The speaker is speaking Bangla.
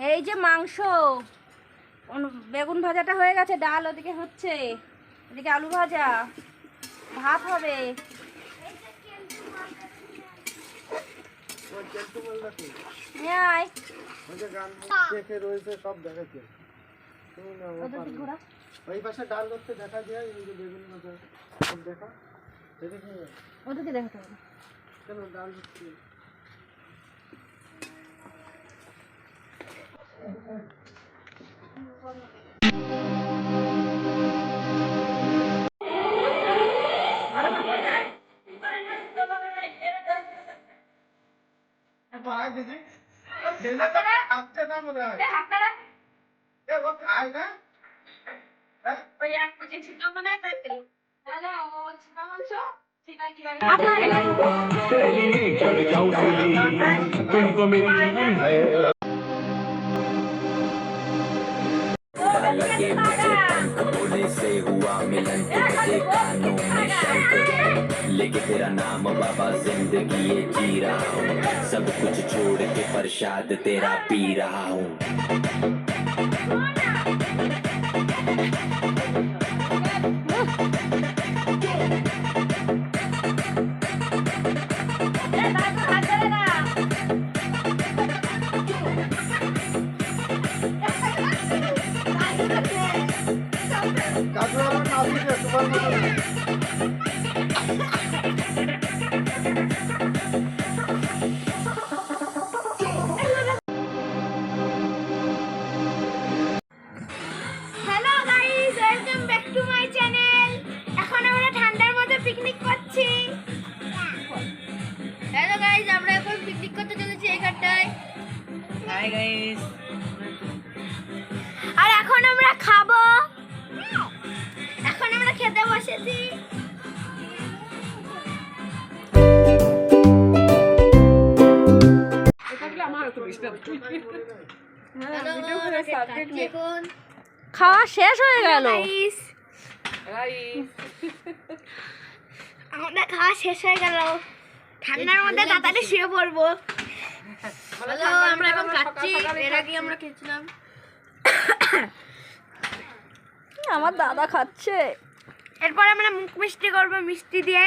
এই যে মাংস, বেগুন ভাজাটা হয়ে গেছে, ডাল ওদিকে হচ্ছে, এদিকে আলু ভাজা, ভাত হবে। ওই পাশে ডাল করতে দেখা যায়, ওই যে বেগুন ভাজা সব দেখা, ওদিকে দেখাতে হবে কেন ডাল হচ্ছে। लगे मुझे पंख बोले से हुआ मिलन तो बजे कानों में शंख लेके तेरा नाम बाबा जिंदगी ये जी रहा हूँ सब कुछ छोड़ के प्रसाद तेरा पी रहा हूँ hello guys, welcome back to my channel. এখন আমরা ঠান্ডার মধ্যে পিকনিক করছি। হ্যালো গাইস, আমরা এখন পিকনিক করতে চলেছি এখানটায়। হাই গাইস, আর এখন আমরা খাবো। এখন আমরা খেতে বসেছি। খাওয়া শেষ হয়ে গেল। আমাদের খাওয়া শেষ হয়ে গেল, ঠান্ডার মধ্যে তাড়াতাড়ি শুয়ে পড়বো। আমরা এখন খাচ্ছি, এর আগে আমরা খেয়েছিলাম। আমার দাদা খাচ্ছে। এরপর আমরা মুখ মিষ্টি করবো মিষ্টি দিয়ে।